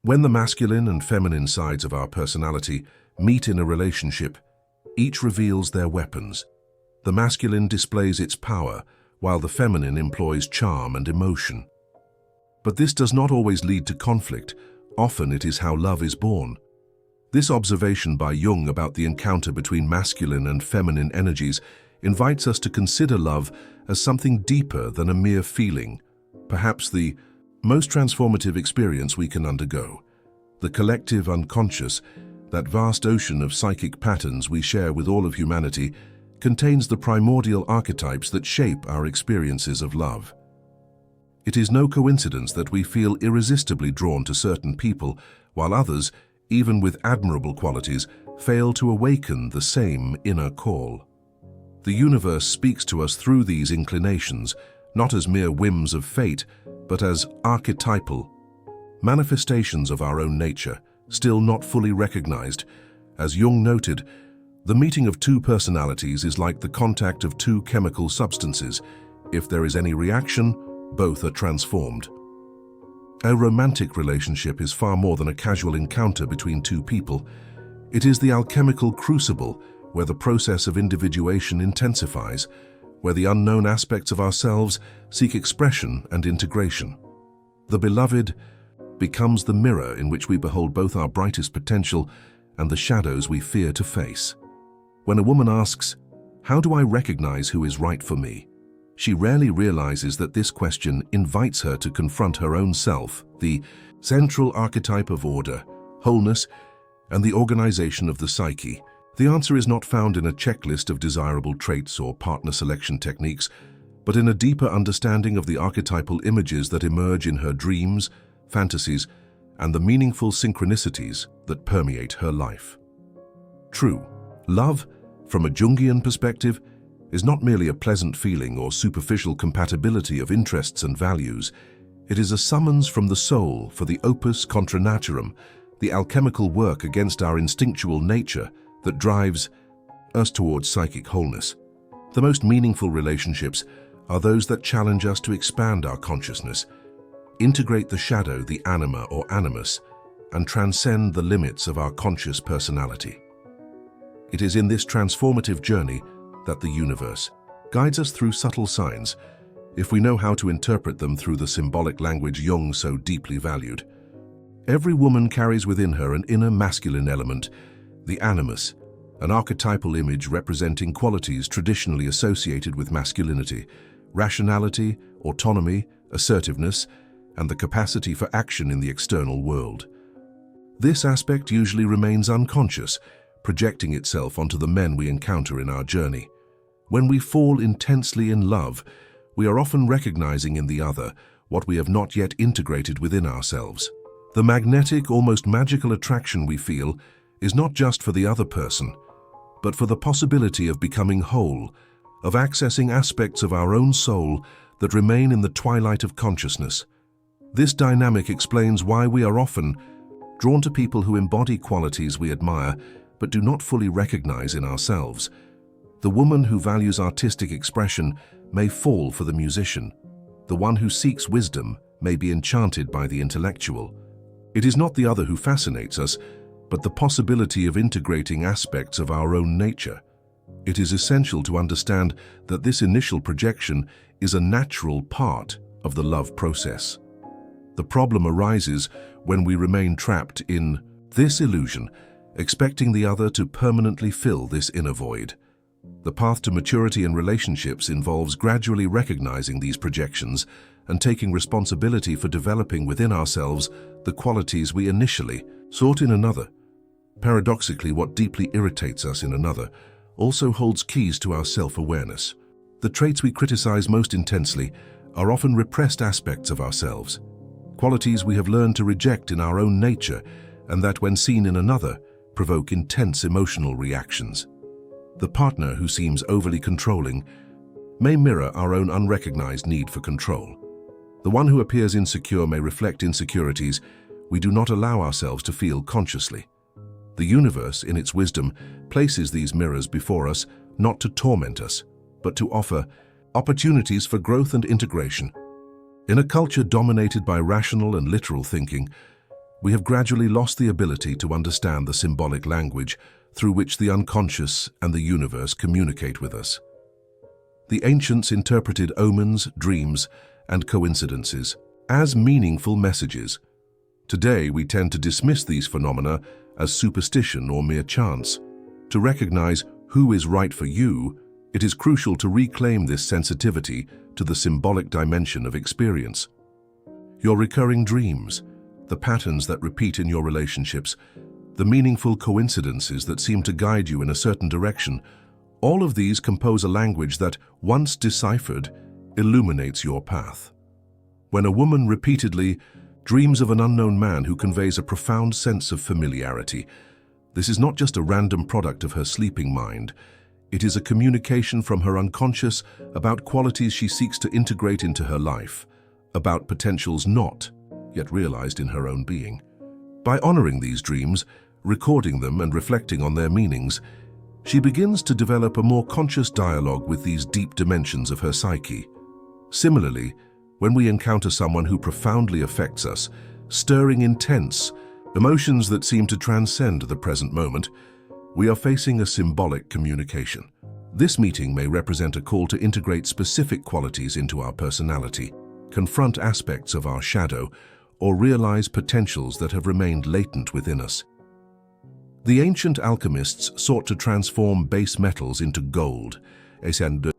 When the masculine and feminine sides of our personality meet in a relationship, each reveals their weapons. The masculine displays its power, while the feminine employs charm and emotion. But this does not always lead to conflict. Often it is how love is born. This observation by Jung about the encounter between masculine and feminine energies invites us to consider love as something deeper than a mere feeling, perhaps the most transformative experience we can undergo. The collective unconscious, that vast ocean of psychic patterns we share with all of humanity, contains the primordial archetypes that shape our experiences of love. It is no coincidence that we feel irresistibly drawn to certain people, while others, even with admirable qualities, fail to awaken the same inner call. The universe speaks to us through these inclinations, not as mere whims of fate, but as archetypal manifestations of our own nature, still not fully recognized. As Jung noted, the meeting of two personalities is like the contact of two chemical substances. If there is any reaction, both are transformed. A romantic relationship is far more than a casual encounter between two people. It is the alchemical crucible where the process of individuation intensifies, where the unknown aspects of ourselves seek expression and integration. The beloved becomes the mirror in which we behold both our brightest potential and the shadows we fear to face. When a woman asks, "How do I recognize who is right for me?" she rarely realizes that this question invites her to confront her own self, the central archetype of order, wholeness, and the organization of the psyche. The answer is not found in a checklist of desirable traits or partner selection techniques, but in a deeper understanding of the archetypal images that emerge in her dreams, fantasies, and the meaningful synchronicities that permeate her life. True, love, from a Jungian perspective, is not merely a pleasant feeling or superficial compatibility of interests and values. It is a summons from the soul for the opus contra naturam, the alchemical work against our instinctual nature that drives us towards psychic wholeness. The most meaningful relationships are those that challenge us to expand our consciousness, integrate the shadow, the anima or animus, and transcend the limits of our conscious personality. It is in this transformative journey that the universe guides us through subtle signs, if we know how to interpret them through the symbolic language Jung so deeply valued. Every woman carries within her an inner masculine element, the animus, an archetypal image representing qualities traditionally associated with masculinity: rationality, autonomy, assertiveness, and the capacity for action in the external world. This aspect usually remains unconscious, projecting itself onto the men we encounter in our journey. When we fall intensely in love, we are often recognizing in the other what we have not yet integrated within ourselves. The magnetic, almost magical attraction we feel is not just for the other person, but for the possibility of becoming whole, of accessing aspects of our own soul that remain in the twilight of consciousness. This dynamic explains why we are often drawn to people who embody qualities we admire but do not fully recognize in ourselves. The woman who values artistic expression may fall for the musician. The one who seeks wisdom may be enchanted by the intellectual. It is not the other who fascinates us, but the possibility of integrating aspects of our own nature. It is essential to understand that this initial projection is a natural part of the love process. The problem arises when we remain trapped in this illusion, expecting the other to permanently fill this inner void. The path to maturity in relationships involves gradually recognizing these projections and taking responsibility for developing within ourselves the qualities we initially sought in another. Paradoxically, what deeply irritates us in another also holds keys to our self-awareness. The traits we criticize most intensely are often repressed aspects of ourselves, qualities we have learned to reject in our own nature and that, when seen in another, provoke intense emotional reactions. The partner who seems overly controlling may mirror our own unrecognized need for control. The one who appears insecure may reflect insecurities we do not allow ourselves to feel consciously. The universe, in its wisdom, places these mirrors before us not to torment us, but to offer opportunities for growth and integration. In a culture dominated by rational and literal thinking, we have gradually lost the ability to understand the symbolic language through which the unconscious and the universe communicate with us. The ancients interpreted omens, dreams, and coincidences as meaningful messages. Today, we tend to dismiss these phenomena as superstition or mere chance. To recognize who is right for you, it is crucial to reclaim this sensitivity to the symbolic dimension of experience. Your recurring dreams, the patterns that repeat in your relationships, the meaningful coincidences that seem to guide you in a certain direction, all of these compose a language that, once deciphered, illuminates your path. When a woman repeatedly dreams of an unknown man who conveys a profound sense of familiarity, this is not just a random product of her sleeping mind. It is a communication from her unconscious about qualities she seeks to integrate into her life, about potentials not yet realized in her own being. By honoring these dreams, recording them and reflecting on their meanings, she begins to develop a more conscious dialogue with these deep dimensions of her psyche. Similarly, when we encounter someone who profoundly affects us, stirring intense emotions that seem to transcend the present moment, we are facing a symbolic communication. This meeting may represent a call to integrate specific qualities into our personality, confront aspects of our shadow, or realize potentials that have remained latent within us. The ancient alchemists sought to transform base metals into gold, a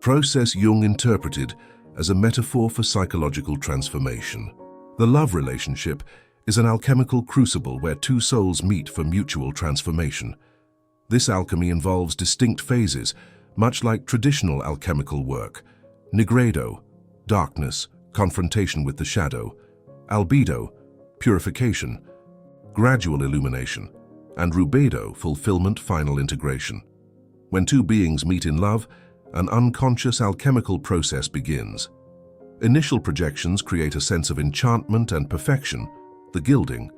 process Jung interpreted as a metaphor for psychological transformation. The love relationship is an alchemical crucible where two souls meet for mutual transformation. This alchemy involves distinct phases, much like traditional alchemical work: nigredo, darkness, confrontation with the shadow; albedo, purification; gradual illumination; and rubedo, fulfillment, final integration. When two beings meet in love, an unconscious alchemical process begins. Initial projections create a sense of enchantment and perfection, the gilding,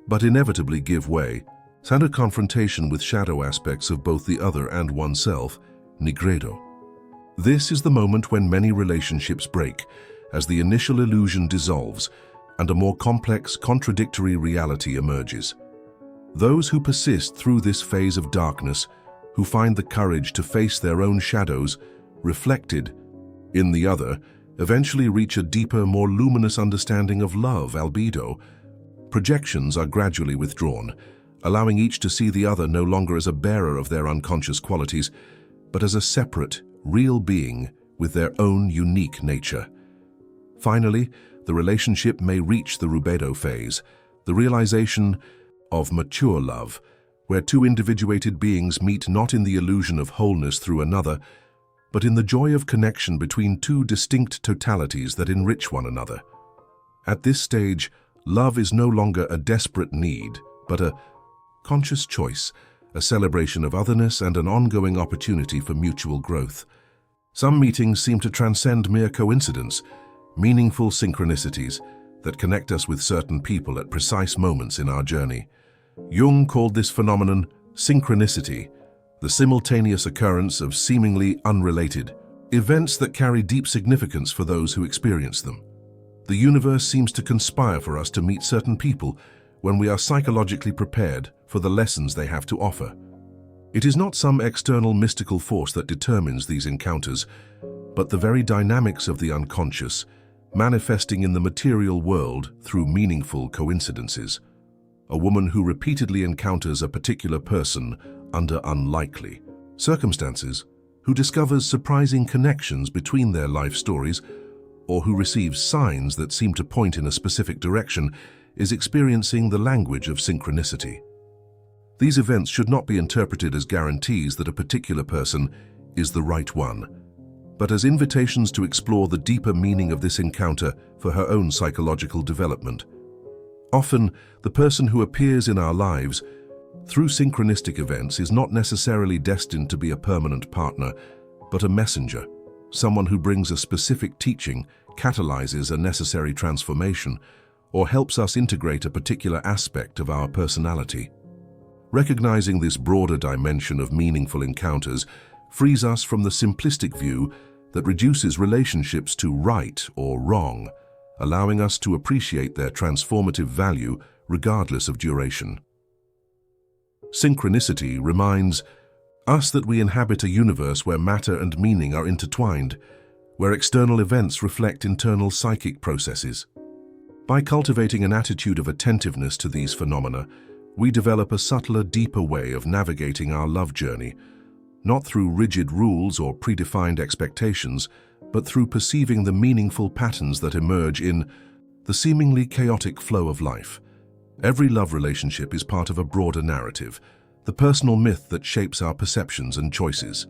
but inevitably give way, and a confrontation with shadow aspects of both the other and oneself, nigredo. This is the moment when many relationships break, as the initial illusion dissolves and a more complex, contradictory reality emerges. Those who persist through this phase of darkness, who find the courage to face their own shadows reflected in the other, eventually reach a deeper, more luminous understanding of love, albedo. Projections are gradually withdrawn, allowing each to see the other no longer as a bearer of their unconscious qualities, but as a separate, real being with their own unique nature. Finally, the relationship may reach the rubedo phase, the realization of mature love, where two individuated beings meet not in the illusion of wholeness through another, but in the joy of connection between two distinct totalities that enrich one another. At this stage, love is no longer a desperate need, but a conscious choice, a celebration of otherness and an ongoing opportunity for mutual growth. Some meetings seem to transcend mere coincidence, meaningful synchronicities that connect us with certain people at precise moments in our journey. Jung called this phenomenon synchronicity, the simultaneous occurrence of seemingly unrelated events that carry deep significance for those who experience them. The universe seems to conspire for us to meet certain people when we are psychologically prepared for the lessons they have to offer. It is not some external mystical force that determines these encounters, but the very dynamics of the unconscious, manifesting in the material world through meaningful coincidences. A woman who repeatedly encounters a particular person under unlikely circumstances, who discovers surprising connections between their life stories, or who receives signs that seem to point in a specific direction, is experiencing the language of synchronicity. These events should not be interpreted as guarantees that a particular person is the right one, but as invitations to explore the deeper meaning of this encounter for her own psychological development. Often, the person who appears in our lives through synchronistic events is not necessarily destined to be a permanent partner, but a messenger, someone who brings a specific teaching, catalyzes a necessary transformation, or helps us integrate a particular aspect of our personality. Recognizing this broader dimension of meaningful encounters frees us from the simplistic view that reduces relationships to right or wrong, allowing us to appreciate their transformative value regardless of duration. Synchronicity reminds us that we inhabit a universe where matter and meaning are intertwined, where external events reflect internal psychic processes. By cultivating an attitude of attentiveness to these phenomena, we develop a subtler, deeper way of navigating our love journey, not through rigid rules or predefined expectations, but through perceiving the meaningful patterns that emerge in the seemingly chaotic flow of life. Every love relationship is part of a broader narrative, the personal myth that shapes our perceptions and choices.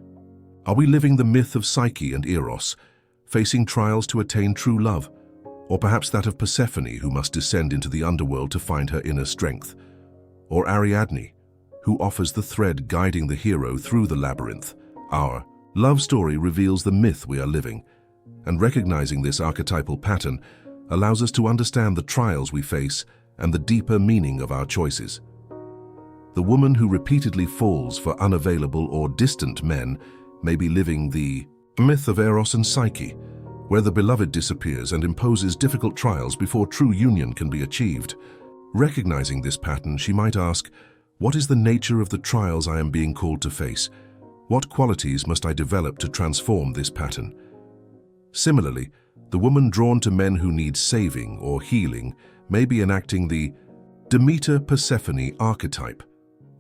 Are we living the myth of Psyche and Eros, facing trials to attain true love? Or perhaps that of Persephone, who must descend into the underworld to find her inner strength? Or Ariadne, who offers the thread guiding the hero through the labyrinth? Our love story reveals the myth we are living, and recognizing this archetypal pattern allows us to understand the trials we face and the deeper meaning of our choices. The woman who repeatedly falls for unavailable or distant men may be living the myth of Eros and Psyche, where the beloved disappears and imposes difficult trials before true union can be achieved. Recognizing this pattern, she might ask, what is the nature of the trials I am being called to face? What qualities must I develop to transform this pattern? Similarly, the woman drawn to men who need saving or healing may be enacting the Demeter-Persephone archetype,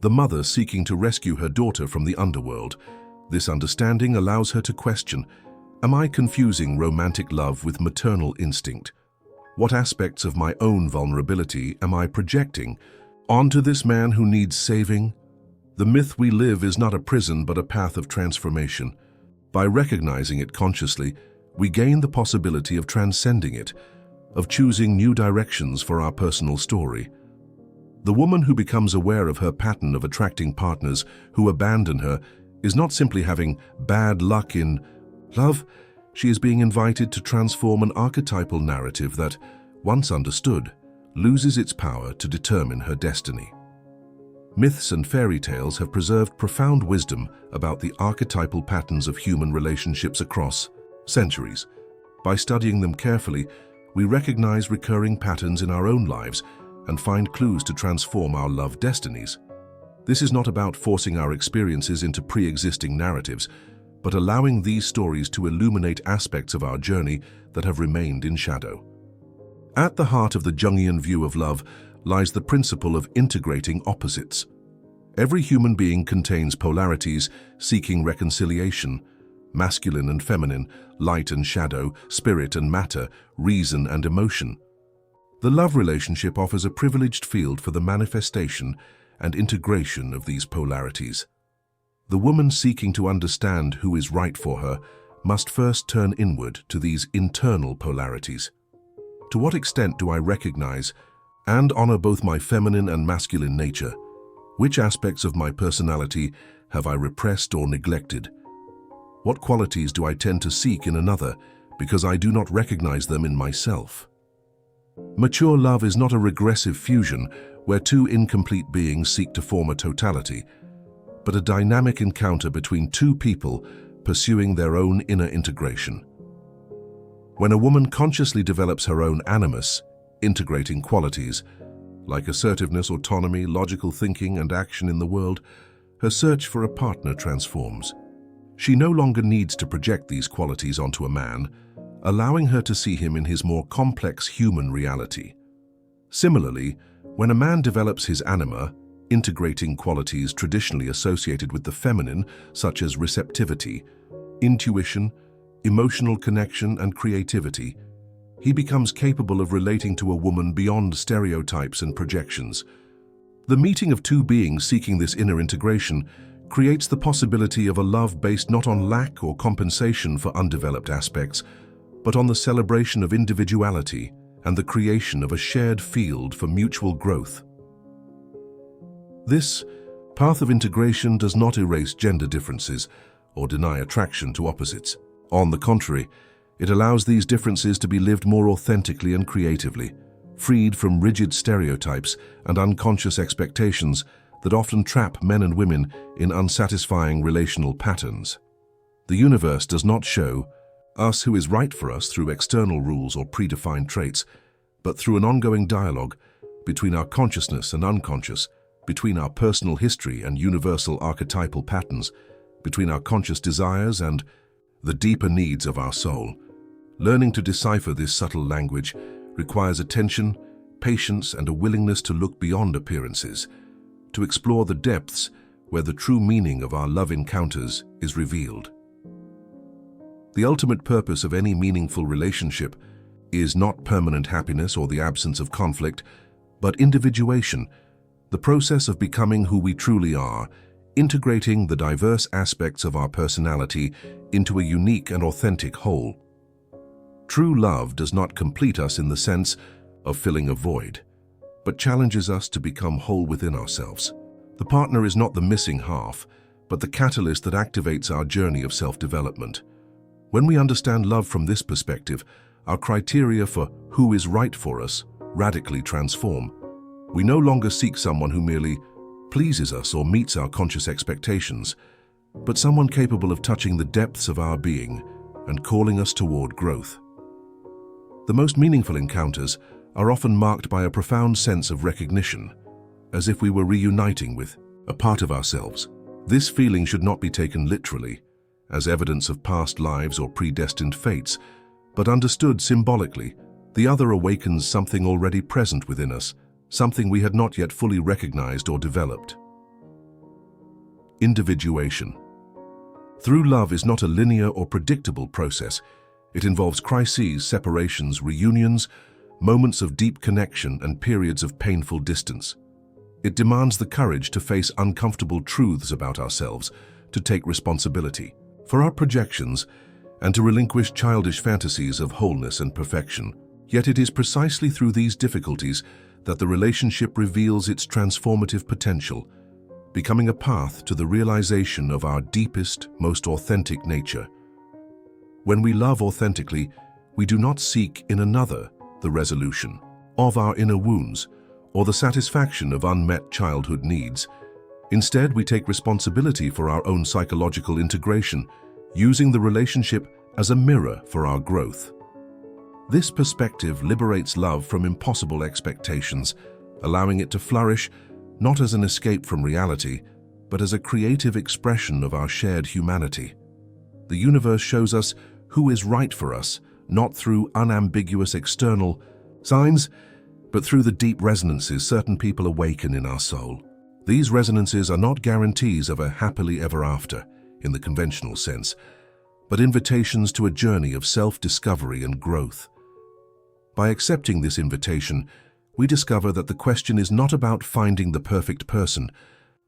the mother seeking to rescue her daughter from the underworld. This understanding allows her to question, am I confusing romantic love with maternal instinct? What aspects of my own vulnerability am I projecting onto this man who needs saving? The myth we live is not a prison but a path of transformation. By recognizing it consciously, we gain the possibility of transcending it, of choosing new directions for our personal story. The woman who becomes aware of her pattern of attracting partners who abandon her is not simply having bad luck in love. She is being invited to transform an archetypal narrative that, once understood, loses its power to determine her destiny. Myths and fairy tales have preserved profound wisdom about the archetypal patterns of human relationships across centuries. By studying them carefully, we recognize recurring patterns in our own lives and find clues to transform our love destinies. This is not about forcing our experiences into pre-existing narratives, but allowing these stories to illuminate aspects of our journey that have remained in shadow. At the heart of the Jungian view of love lies the principle of integrating opposites. Every human being contains polarities seeking reconciliation: masculine and feminine, light and shadow, spirit and matter, reason and emotion. The love relationship offers a privileged field for the manifestation and integration of these polarities. The woman seeking to understand who is right for her must first turn inward to these internal polarities. To what extent do I recognize and honor both my feminine and masculine nature? Which aspects of my personality have I repressed or neglected? What qualities do I tend to seek in another because I do not recognize them in myself? Mature love is not a regressive fusion where two incomplete beings seek to form a totality, but a dynamic encounter between two people pursuing their own inner integration. When a woman consciously develops her own animus, integrating qualities like assertiveness, autonomy, logical thinking, and action in the world, her search for a partner transforms. She no longer needs to project these qualities onto a man, allowing her to see him in his more complex human reality. Similarly, when a man develops his anima, integrating qualities traditionally associated with the feminine, such as receptivity, intuition, emotional connection, and creativity, he becomes capable of relating to a woman beyond stereotypes and projections. The meeting of two beings seeking this inner integration creates the possibility of a love based not on lack or compensation for undeveloped aspects, but on the celebration of individuality and the creation of a shared field for mutual growth. This path of integration does not erase gender differences or deny attraction to opposites. On the contrary, it allows these differences to be lived more authentically and creatively, freed from rigid stereotypes and unconscious expectations that often trap men and women in unsatisfying relational patterns. The universe does not show us who is right for us through external rules or predefined traits, but through an ongoing dialogue between our consciousness and unconscious, between our personal history and universal archetypal patterns, between our conscious desires and the deeper needs of our soul. Learning to decipher this subtle language requires attention, patience, and a willingness to look beyond appearances, to explore the depths where the true meaning of our love encounters is revealed. The ultimate purpose of any meaningful relationship is not permanent happiness or the absence of conflict, but individuation, the process of becoming who we truly are, integrating the diverse aspects of our personality into a unique and authentic whole. True love does not complete us in the sense of filling a void, but challenges us to become whole within ourselves. The partner is not the missing half, but the catalyst that activates our journey of self-development. When we understand love from this perspective, our criteria for who is right for us radically transform. We no longer seek someone who merely pleases us or meets our conscious expectations, but someone capable of touching the depths of our being and calling us toward growth. The most meaningful encounters are often marked by a profound sense of recognition, as if we were reuniting with a part of ourselves. This feeling should not be taken literally, as evidence of past lives or predestined fates, but understood symbolically. The other awakens something already present within us, something we had not yet fully recognized or developed. Individuation. Through love is not a linear or predictable process. It involves crises, separations, reunions, moments of deep connection, and periods of painful distance. It demands the courage to face uncomfortable truths about ourselves, to take responsibility for our projections, and to relinquish childish fantasies of wholeness and perfection. Yet it is precisely through these difficulties that the relationship reveals its transformative potential, becoming a path to the realization of our deepest, most authentic nature. When we love authentically, we do not seek in another the resolution of our inner wounds or the satisfaction of unmet childhood needs. Instead, we take responsibility for our own psychological integration, using the relationship as a mirror for our growth. This perspective liberates love from impossible expectations, allowing it to flourish not as an escape from reality, but as a creative expression of our shared humanity. The universe shows us who is right for us, not through unambiguous external signs, but through the deep resonances certain people awaken in our soul. These resonances are not guarantees of a happily ever after, in the conventional sense, but invitations to a journey of self-discovery and growth. By accepting this invitation, we discover that the question is not about finding the perfect person,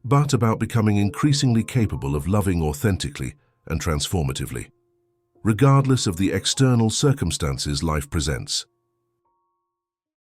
but about becoming increasingly capable of loving authentically and transformatively, regardless of the external circumstances life presents.